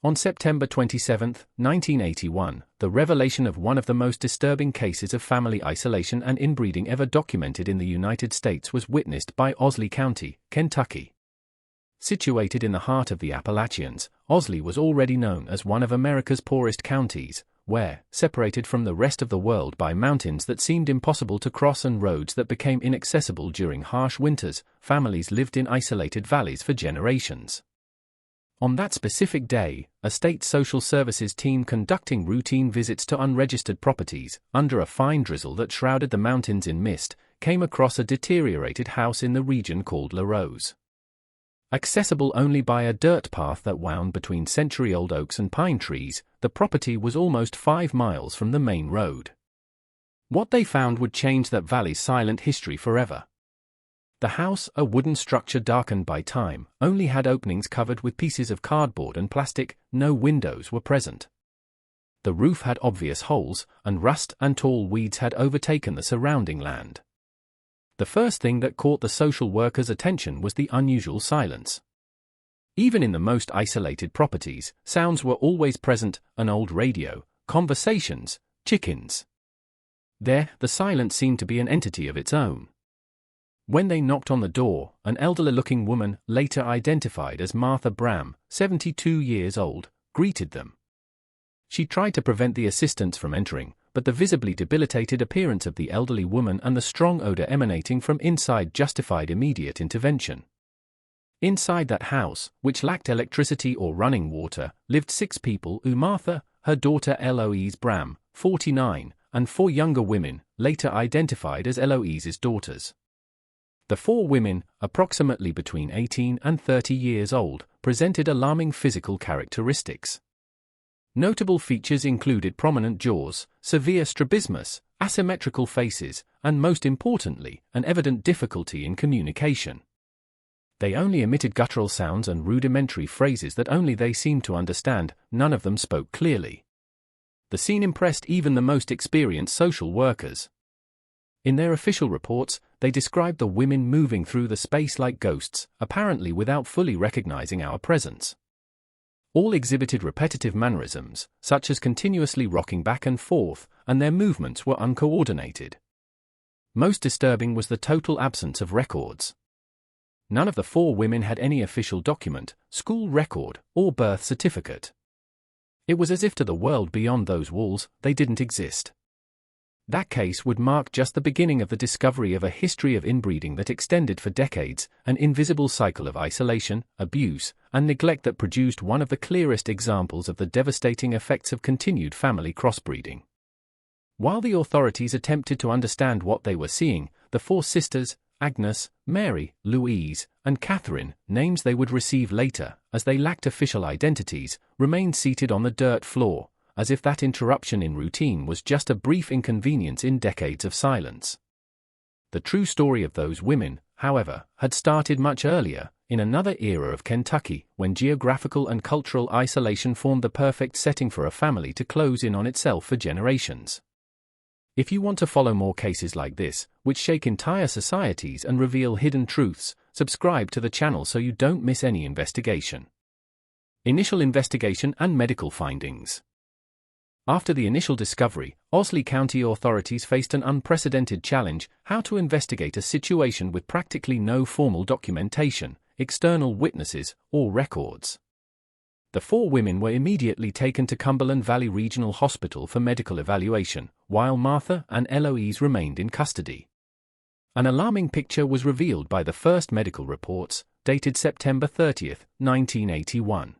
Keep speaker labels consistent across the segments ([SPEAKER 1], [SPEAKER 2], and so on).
[SPEAKER 1] On September 27, 1981, the revelation of one of the most disturbing cases of family isolation and inbreeding ever documented in the United States was witnessed by Owsley County, Kentucky. Situated in the heart of the Appalachians, Owsley was already known as one of America's poorest counties, where, separated from the rest of the world by mountains that seemed impossible to cross and roads that became inaccessible during harsh winters, families lived in isolated valleys for generations. On that specific day, a state social services team conducting routine visits to unregistered properties, under a fine drizzle that shrouded the mountains in mist, came across a deteriorated house in the region called La Rose. Accessible only by a dirt path that wound between century-old oaks and pine trees, the property was almost 5 miles from the main road. What they found would change that valley's silent history forever. The house, a wooden structure darkened by time, only had openings covered with pieces of cardboard and plastic. No windows were present. The roof had obvious holes, and rust and tall weeds had overtaken the surrounding land. The first thing that caught the social workers' attention was the unusual silence. Even in the most isolated properties, sounds were always present: an old radio, conversations, chickens. There, the silence seemed to be an entity of its own. When they knocked on the door, an elderly-looking woman, later identified as Martha Bram, 72 years old, greeted them. She tried to prevent the assistants from entering, but the visibly debilitated appearance of the elderly woman and the strong odor emanating from inside justified immediate intervention. Inside that house, which lacked electricity or running water, lived 6 people: Martha, her daughter Eloise Bram, 49, and 4 younger women, later identified as Eloise's daughters. The 4 women, approximately between 18 and 30 years old, presented alarming physical characteristics. Notable features included prominent jaws, severe strabismus, asymmetrical faces, and most importantly, an evident difficulty in communication. They only emitted guttural sounds and rudimentary phrases that only they seemed to understand. None of them spoke clearly. The scene impressed even the most experienced social workers. In their official reports, they described the women moving through the space like ghosts, apparently without fully recognizing our presence. All exhibited repetitive mannerisms, such as continuously rocking back and forth, and their movements were uncoordinated. Most disturbing was the total absence of records. None of the 4 women had any official document, school record, or birth certificate. It was as if to the world beyond those walls, they didn't exist. That case would mark just the beginning of the discovery of a history of inbreeding that extended for decades, an invisible cycle of isolation, abuse, and neglect that produced one of the clearest examples of the devastating effects of continued family crossbreeding. While the authorities attempted to understand what they were seeing, the 4 sisters, Agnes, Mary, Louise, and Catherine, names they would receive later, as they lacked official identities, remained seated on the dirt floor, as if that interruption in routine was just a brief inconvenience in decades of silence. The true story of those women, however, had started much earlier, in another era of Kentucky, when geographical and cultural isolation formed the perfect setting for a family to close in on itself for generations. If you want to follow more cases like this, which shake entire societies and reveal hidden truths, subscribe to the channel so you don't miss any investigation. Initial investigation and medical findings. After the initial discovery, Owsley County authorities faced an unprecedented challenge: how to investigate a situation with practically no formal documentation, external witnesses, or records. The 4 women were immediately taken to Cumberland Valley Regional Hospital for medical evaluation, while Martha and Eloise remained in custody. An alarming picture was revealed by the first medical reports, dated September 30, 1981.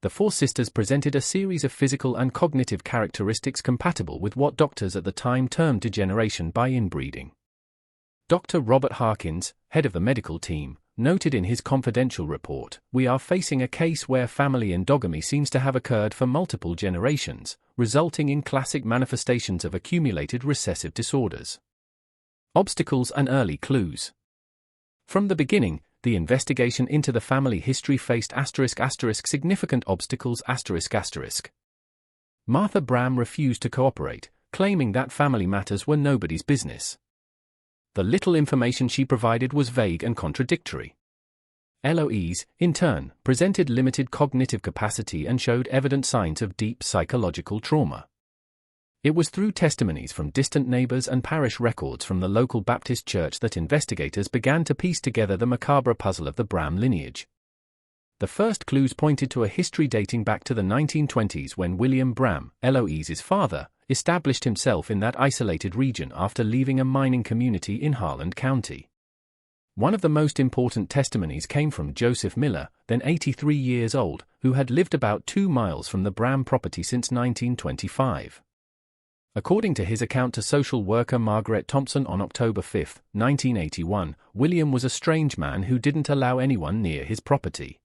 [SPEAKER 1] The 4 sisters presented a series of physical and cognitive characteristics compatible with what doctors at the time termed degeneration by inbreeding. Dr. Robert Harkins, head of the medical team, noted in his confidential report, "We are facing a case where family endogamy seems to have occurred for multiple generations, resulting in classic manifestations of accumulated recessive disorders." Obstacles and early clues. From the beginning, the investigation into the family history faced significant obstacles. Martha Bram refused to cooperate, claiming that family matters were nobody's business. The little information she provided was vague and contradictory. LOEs, in turn, presented limited cognitive capacity and showed evident signs of deep psychological trauma. It was through testimonies from distant neighbors and parish records from the local Baptist church that investigators began to piece together the macabre puzzle of the Bram lineage. The first clues pointed to a history dating back to the 1920s when William Bram, LOE's father, established himself in that isolated region after leaving a mining community in Harland County. One of the most important testimonies came from Joseph Miller, then 83 years old, who had lived about 2 miles from the Bram property since 1925. According to his account to social worker Margaret Thompson on October 5, 1981, William was a strange man who didn't allow anyone near his property.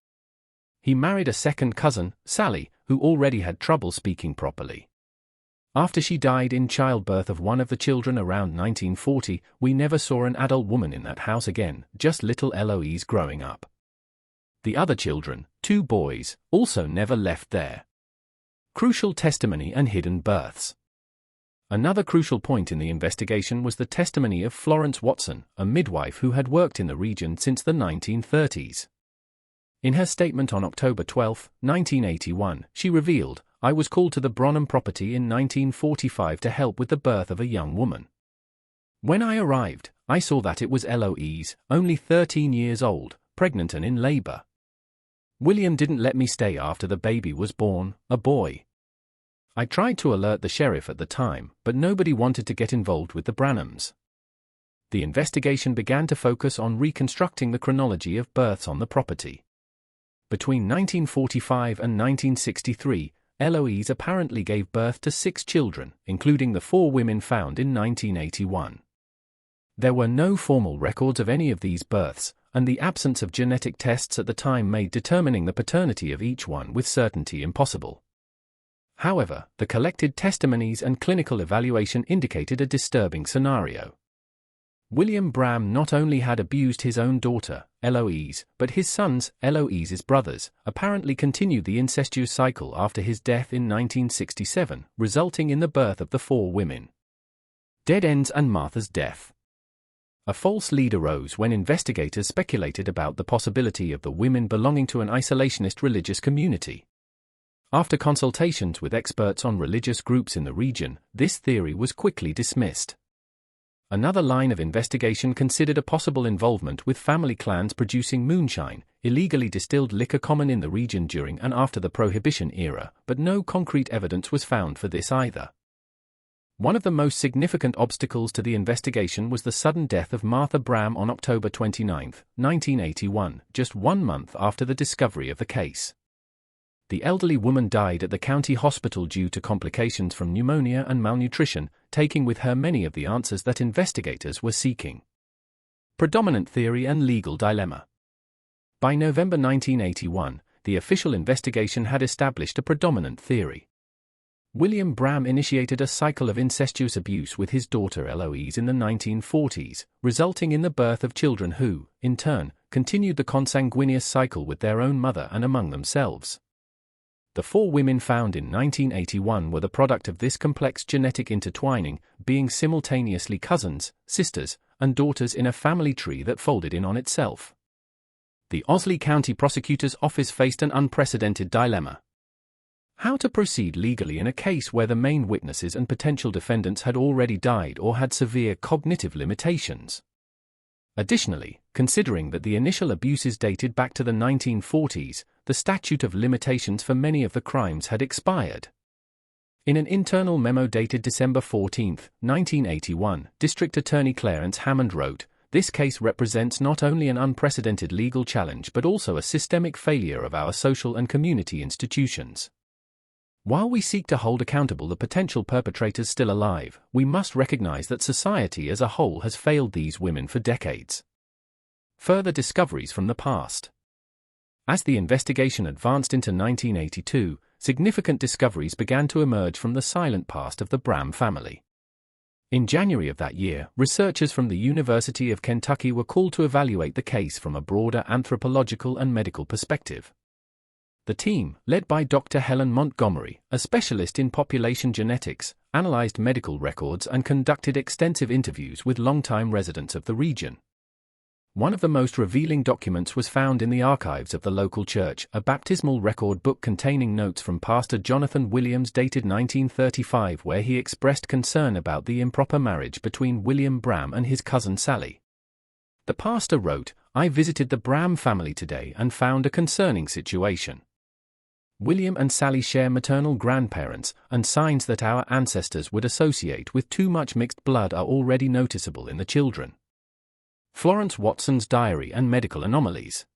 [SPEAKER 1] He married a second cousin, Sally, who already had trouble speaking properly. After she died in childbirth of one of the children around 1940, we never saw an adult woman in that house again, just little LOEs growing up. The other children, 2 boys, also never left there. Crucial testimony and hidden births. Another crucial point in the investigation was the testimony of Florence Watson, a midwife who had worked in the region since the 1930s. In her statement on October 12, 1981, she revealed, "I was called to the Bronham property in 1945 to help with the birth of a young woman. When I arrived, I saw that it was LOE's, only 13 years old, pregnant and in labor. William didn't let me stay after the baby was born, a boy. I tried to alert the sheriff at the time, but nobody wanted to get involved with the Branhams." The investigation began to focus on reconstructing the chronology of births on the property. Between 1945 and 1963, LOEs apparently gave birth to 6 children, including the 4 women found in 1981. There were no formal records of any of these births, and the absence of genetic tests at the time made determining the paternity of each one with certainty impossible. However, the collected testimonies and clinical evaluation indicated a disturbing scenario. William Bram not only had abused his own daughter, LOE's, but his sons, LOE's brothers, apparently continued the incestuous cycle after his death in 1967, resulting in the birth of the 4 women. Dead ends and Martha's death. A false lead arose when investigators speculated about the possibility of the women belonging to an isolationist religious community. After consultations with experts on religious groups in the region, this theory was quickly dismissed. Another line of investigation considered a possible involvement with family clans producing moonshine, illegally distilled liquor common in the region during and after the Prohibition era, but no concrete evidence was found for this either. One of the most significant obstacles to the investigation was the sudden death of Martha Bram on October 29, 1981, just 1 month after the discovery of the case. The elderly woman died at the county hospital due to complications from pneumonia and malnutrition, taking with her many of the answers that investigators were seeking. Predominant theory and legal dilemma. By November 1981, the official investigation had established a predominant theory. William Bram initiated a cycle of incestuous abuse with his daughter Eloise in the 1940s, resulting in the birth of children who, in turn, continued the consanguineous cycle with their own mother and among themselves. The 4 women found in 1981 were the product of this complex genetic intertwining, being simultaneously cousins, sisters, and daughters in a family tree that folded in on itself. The Owsley County Prosecutor's Office faced an unprecedented dilemma. How to proceed legally in a case where the main witnesses and potential defendants had already died or had severe cognitive limitations. Additionally, considering that the initial abuses dated back to the 1940s, the statute of limitations for many of the crimes had expired. In an internal memo dated December 14, 1981, District Attorney Clarence Hammond wrote, "This case represents not only an unprecedented legal challenge but also a systemic failure of our social and community institutions. While we seek to hold accountable the potential perpetrators still alive, we must recognize that society as a whole has failed these women for decades." Further discoveries from the past. As the investigation advanced into 1982, significant discoveries began to emerge from the silent past of the Bram family. In January of that year, researchers from the University of Kentucky were called to evaluate the case from a broader anthropological and medical perspective. The team, led by Dr. Helen Montgomery, a specialist in population genetics, analyzed medical records and conducted extensive interviews with longtime residents of the region. One of the most revealing documents was found in the archives of the local church, a baptismal record book containing notes from Pastor Jonathan Williams dated 1935, where he expressed concern about the improper marriage between William Bram and his cousin Sally. The pastor wrote, "I visited the Bram family today and found a concerning situation. William and Sally share maternal grandparents, and signs that our ancestors would associate with too much mixed blood are already noticeable in the children." Florence Watson's diary and medical anomalies.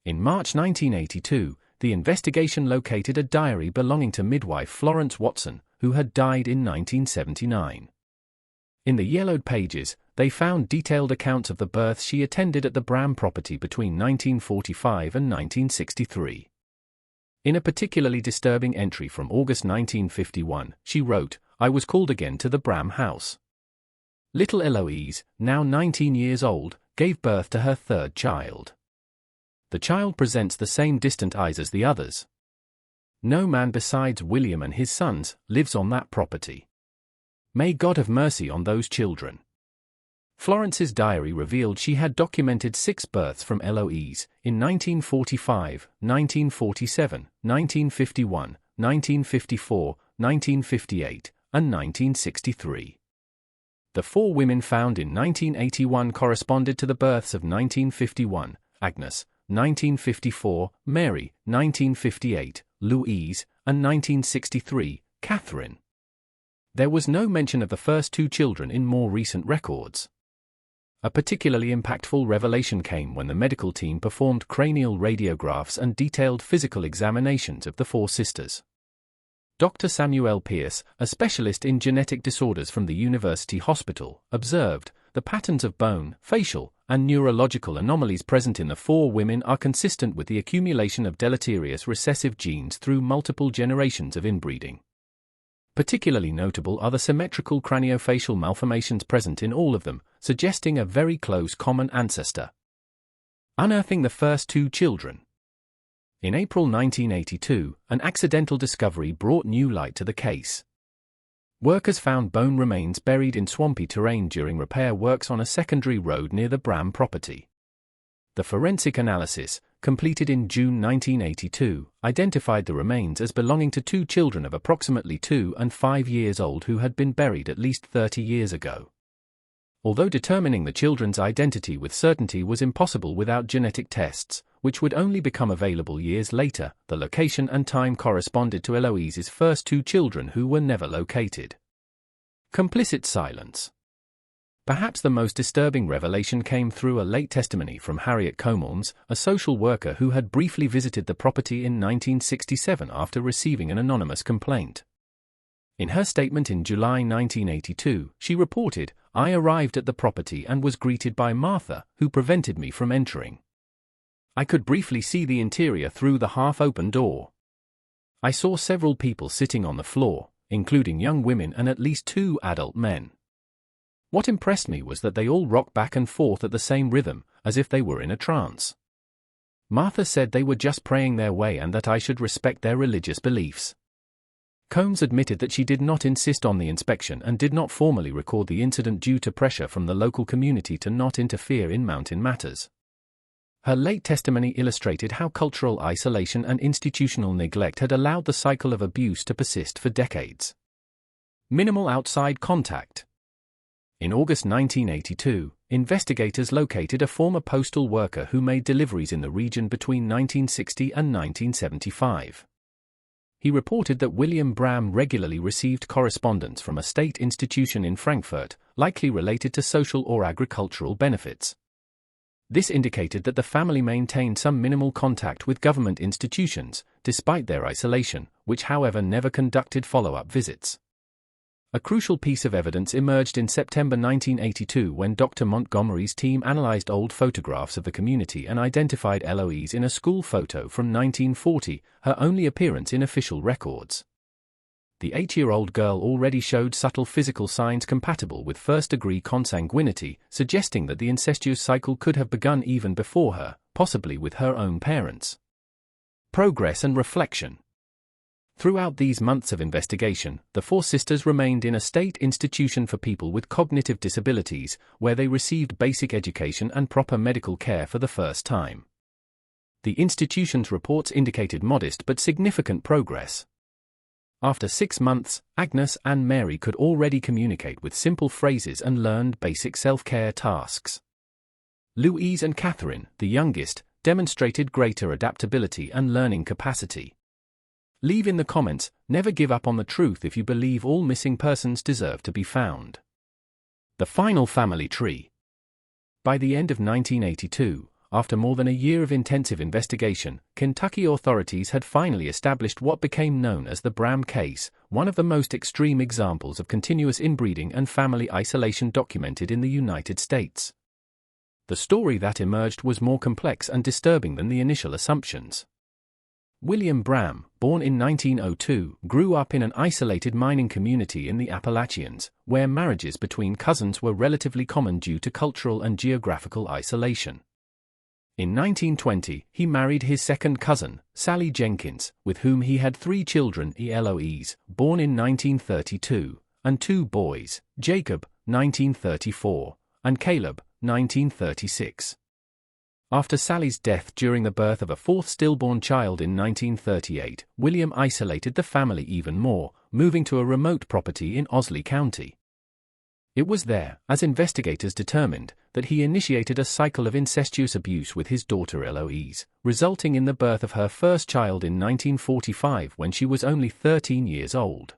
[SPEAKER 1] In March 1982, the investigation located a diary belonging to midwife Florence Watson, who had died in 1979. In the yellowed pages, they found detailed accounts of the births she attended at the Bram property between 1945 and 1963. In a particularly disturbing entry from August 1951, she wrote, "I was called again to the Bram house. Little Eloise, now 19 years old, gave birth to her third child. The child presents the same distant eyes as the others. No man besides William and his sons lives on that property. May God have mercy on those children." Florence's diary revealed she had documented 6 births from Eloise in 1945, 1947, 1951, 1954, 1958, and 1963. The 4 women found in 1981 corresponded to the births of 1951, Agnes, 1954, Mary, 1958, Louise, and 1963, Catherine. There was no mention of the first 2 children in more recent records. A particularly impactful revelation came when the medical team performed cranial radiographs and detailed physical examinations of the 4 sisters. Dr. Samuel Pierce, a specialist in genetic disorders from the University Hospital, observed, "The patterns of bone, facial, and neurological anomalies present in the 4 women are consistent with the accumulation of deleterious recessive genes through multiple generations of inbreeding. Particularly notable are the symmetrical craniofacial malformations present in all of them, suggesting a very close common ancestor." Unearthing the first 2 children. In April 1982, an accidental discovery brought new light to the case. Workers found bone remains buried in swampy terrain during repair works on a secondary road near the Bram property. The forensic analysis, completed in June 1982, identified the remains as belonging to 2 children of approximately 2 and 5 years old who had been buried at least 30 years ago. Although determining the children's identity with certainty was impossible without genetic tests, which would only become available years later, the location and time corresponded to Eloise's first 2 children who were never located. Complicit silence. Perhaps the most disturbing revelation came through a late testimony from Harriet Comelms, a social worker who had briefly visited the property in 1967 after receiving an anonymous complaint. In her statement in July 1982, she reported, "I arrived at the property and was greeted by Martha, who prevented me from entering. I could briefly see the interior through the half-open door. I saw several people sitting on the floor, including young women and at least 2 adult men. What impressed me was that they all rocked back and forth at the same rhythm, as if they were in a trance. Martha said they were just praying their way and that I should respect their religious beliefs." Combs admitted that she did not insist on the inspection and did not formally record the incident due to pressure from the local community to not interfere in mountain matters. Her late testimony illustrated how cultural isolation and institutional neglect had allowed the cycle of abuse to persist for decades. Minimal outside contact. In August 1982, investigators located a former postal worker who made deliveries in the region between 1960 and 1975. He reported that William Bram regularly received correspondence from a state institution in Frankfurt, likely related to social or agricultural benefits. This indicated that the family maintained some minimal contact with government institutions, despite their isolation, which however never conducted follow-up visits. A crucial piece of evidence emerged in September 1982 when Dr. Montgomery's team analyzed old photographs of the community and identified Eloise in a school photo from 1940, her only appearance in official records. The 8-year-old girl already showed subtle physical signs compatible with first-degree consanguinity, suggesting that the incestuous cycle could have begun even before her, possibly with her own parents. Progress and reflection. Throughout these months of investigation, the four sisters remained in a state institution for people with cognitive disabilities, where they received basic education and proper medical care for the first time. The institution's reports indicated modest but significant progress. After 6 months, Agnes and Mary could already communicate with simple phrases and learned basic self-care tasks. Louise and Catherine, the youngest, demonstrated greater adaptability and learning capacity. Leave in the comments, never give up on the truth if you believe all missing persons deserve to be found. The final family tree. By the end of 1982, after more than a year of intensive investigation, Kentucky authorities had finally established what became known as the Bram case, one of the most extreme examples of continuous inbreeding and family isolation documented in the United States. The story that emerged was more complex and disturbing than the initial assumptions. William Bram, born in 1902, grew up in an isolated mining community in the Appalachians, where marriages between cousins were relatively common due to cultural and geographical isolation. In 1920, he married his second cousin, Sally Jenkins, with whom he had 3 children: Eloise, born in 1932, and 2 boys, Jacob, 1934, and Caleb, 1936. After Sally's death during the birth of a 4th stillborn child in 1938, William isolated the family even more, moving to a remote property in Osley County. It was there, as investigators determined, that he initiated a cycle of incestuous abuse with his daughter Eloise, resulting in the birth of her first child in 1945 when she was only 13 years old.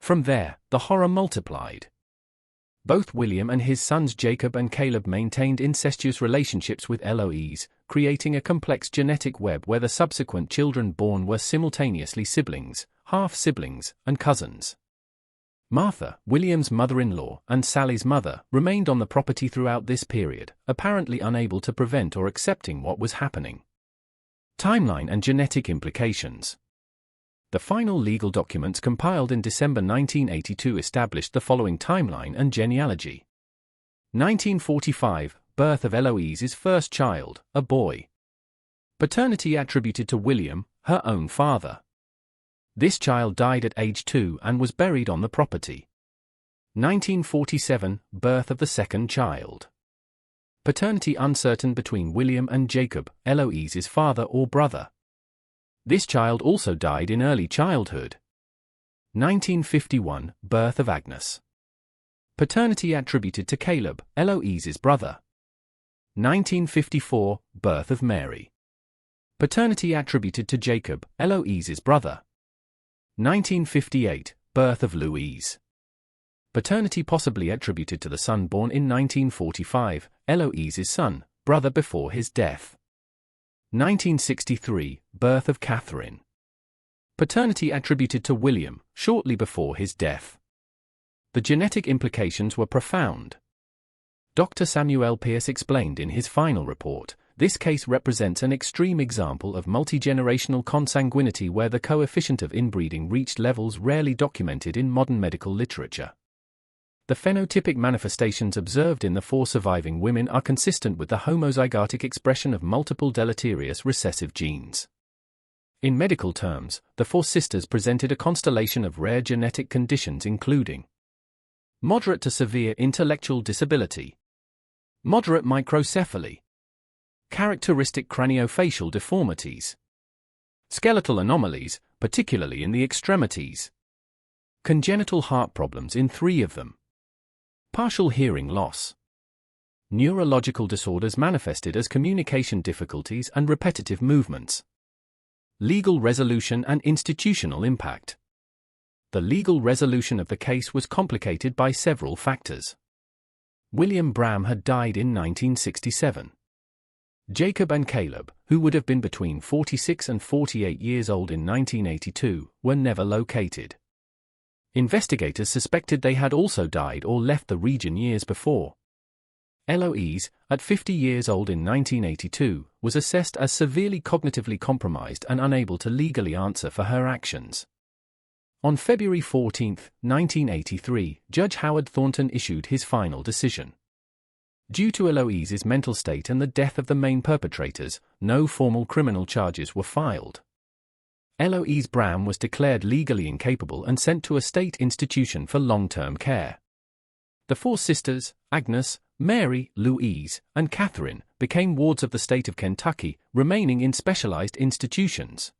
[SPEAKER 1] From there, the horror multiplied. Both William and his sons Jacob and Caleb maintained incestuous relationships with Eloise, creating a complex genetic web where the subsequent children born were simultaneously siblings, half-siblings, and cousins. Martha, William's mother-in-law, and Sally's mother, remained on the property throughout this period, apparently unable to prevent or accepting what was happening. Timeline and genetic implications. The final legal documents compiled in December 1982 established the following timeline and genealogy. 1945, birth of Eloise's first child, a boy. Paternity attributed to William, her own father. This child died at age 2 and was buried on the property. 1947, birth of the second child. Paternity uncertain between William and Jacob, Eloise's father or brother. This child also died in early childhood. 1951, birth of Agnes. Paternity attributed to Caleb, Eloise's brother. 1954, birth of Mary. Paternity attributed to Jacob, Eloise's brother. 1958, birth of Louise. Paternity possibly attributed to the son born in 1945, Eloise's son, brother before his death. 1963, birth of Catherine. Paternity attributed to William, shortly before his death. The genetic implications were profound. Dr. Samuel Pierce explained in his final report, this case represents an extreme example of multi-generational consanguinity where the coefficient of inbreeding reached levels rarely documented in modern medical literature. The phenotypic manifestations observed in the 4 surviving women are consistent with the homozygotic expression of multiple deleterious recessive genes. In medical terms, the 4 sisters presented a constellation of rare genetic conditions including moderate to severe intellectual disability, moderate microcephaly, characteristic craniofacial deformities, skeletal anomalies, particularly in the extremities, congenital heart problems in 3 of them, partial hearing loss, neurological disorders manifested as communication difficulties and repetitive movements, legal resolution and institutional impact. The legal resolution of the case was complicated by several factors. William Bram had died in 1967. Jacob and Caleb, who would have been between 46 and 48 years old in 1982, were never located. Investigators suspected they had also died or left the region years before. Eloise, at 50 years old in 1982, was assessed as severely cognitively compromised and unable to legally answer for her actions. On February 14, 1983, Judge Howard Thornton issued his final decision. Due to Eloise's mental state and the death of the main perpetrators, no formal criminal charges were filed. Eloise Bram was declared legally incapable and sent to a state institution for long-term care. The four sisters, Agnes, Mary, Louise, and Catherine, became wards of the state of Kentucky, remaining in specialized institutions.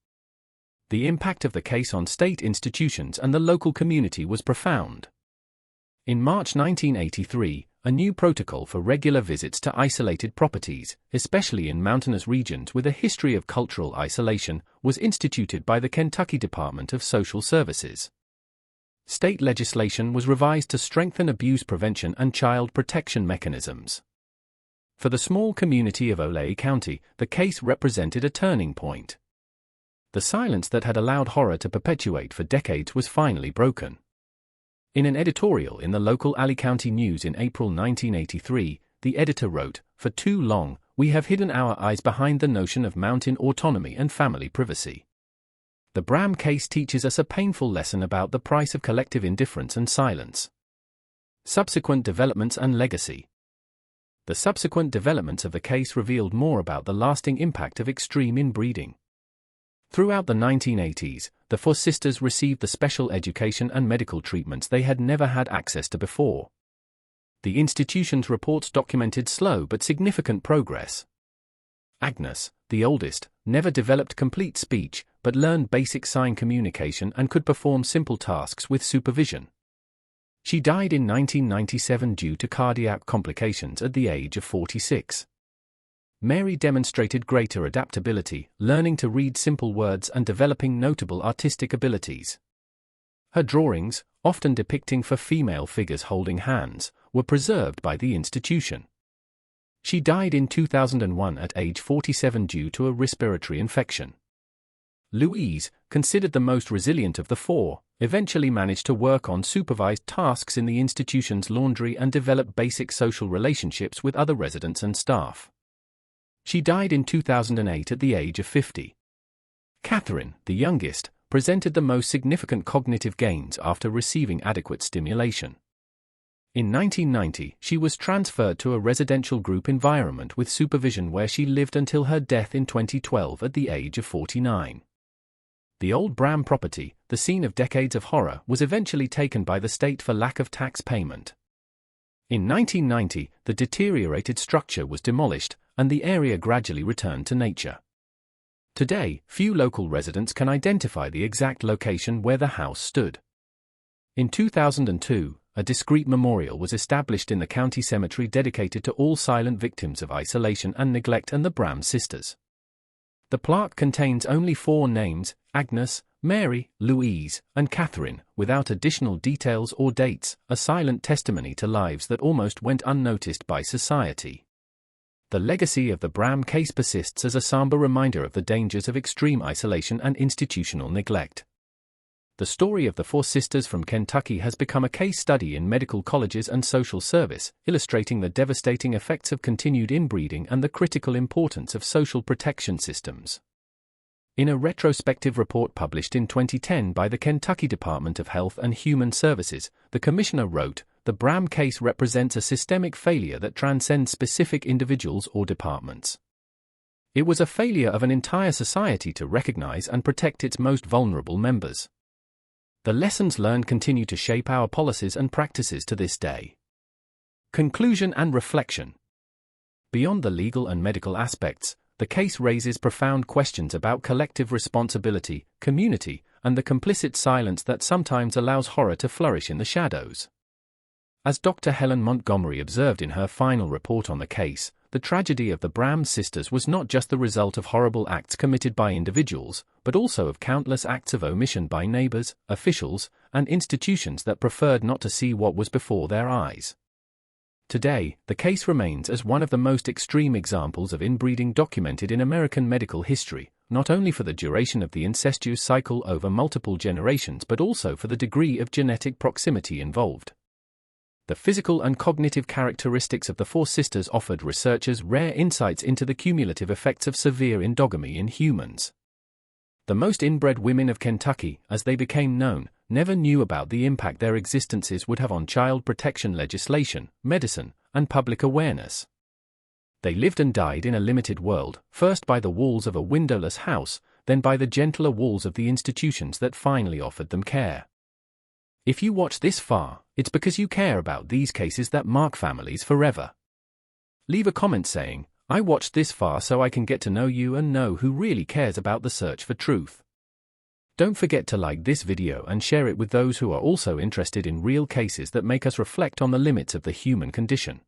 [SPEAKER 1] The impact of the case on state institutions and the local community was profound. In March 1983, a new protocol for regular visits to isolated properties, especially in mountainous regions with a history of cultural isolation, was instituted by the Kentucky Department of Social Services. State legislation was revised to strengthen abuse prevention and child protection mechanisms. For the small community of Olay County, the case represented a turning point. The silence that had allowed horror to perpetuate for decades was finally broken. In an editorial in the local Alley County News in April 1983, the editor wrote, "For too long, we have hidden our eyes behind the notion of mountain autonomy and family privacy." The Bram case teaches us a painful lesson about the price of collective indifference and silence. Subsequent developments and legacy. The subsequent developments of the case revealed more about the lasting impact of extreme inbreeding. Throughout the 1980s, the four sisters received the special education and medical treatments they had never had access to before. The institution's reports documented slow but significant progress. Agnes, the oldest, never developed complete speech, but learned basic sign communication and could perform simple tasks with supervision. She died in 1997 due to cardiac complications at the age of 46. Mary demonstrated greater adaptability, learning to read simple words and developing notable artistic abilities. Her drawings, often depicting four female figures holding hands, were preserved by the institution. She died in 2001 at age 47 due to a respiratory infection. Louise, considered the most resilient of the four, eventually managed to work on supervised tasks in the institution's laundry and develop basic social relationships with other residents and staff. She died in 2008 at the age of 50. Catherine, the youngest, presented the most significant cognitive gains after receiving adequate stimulation. In 1990, she was transferred to a residential group environment with supervision where she lived until her death in 2012 at the age of 49. The old Bram property, the scene of decades of horror, was eventually taken by the state for lack of tax payment. In 1990, the deteriorated structure was demolished, and the area gradually returned to nature. Today, few local residents can identify the exact location where the house stood. In 2002, a discrete memorial was established in the county cemetery dedicated to all silent victims of isolation and neglect and the Bram sisters. The plaque contains only four names: Agnes, Mary, Louise, and Catherine, without additional details or dates, a silent testimony to lives that almost went unnoticed by society. The legacy of the Bram case persists as a somber reminder of the dangers of extreme isolation and institutional neglect. The story of the four sisters from Kentucky has become a case study in medical colleges and social service, illustrating the devastating effects of continued inbreeding and the critical importance of social protection systems. In a retrospective report published in 2010 by the Kentucky Department of Health and Human Services, the commissioner wrote, "The Bram case represents a systemic failure that transcends specific individuals or departments. It was a failure of an entire society to recognize and protect its most vulnerable members. The lessons learned continue to shape our policies and practices to this day." Conclusion and reflection. Beyond the legal and medical aspects, the case raises profound questions about collective responsibility, community, and the complicit silence that sometimes allows horror to flourish in the shadows. As Dr. Helen Montgomery observed in her final report on the case, the tragedy of the Bram sisters was not just the result of horrible acts committed by individuals, but also of countless acts of omission by neighbors, officials, and institutions that preferred not to see what was before their eyes. Today, the case remains as one of the most extreme examples of inbreeding documented in American medical history, not only for the duration of the incestuous cycle over multiple generations but also for the degree of genetic proximity involved. The physical and cognitive characteristics of the four sisters offered researchers rare insights into the cumulative effects of severe endogamy in humans. The most inbred women of Kentucky, as they became known, never knew about the impact their existences would have on child protection legislation, medicine, and public awareness. They lived and died in a limited world, first by the walls of a windowless house, then by the gentler walls of the institutions that finally offered them care. If you watch this far, it's because you care about these cases that mark families forever. Leave a comment saying, "I watched this far so I can get to know you and know who really cares about the search for truth." Don't forget to like this video and share it with those who are also interested in real cases that make us reflect on the limits of the human condition.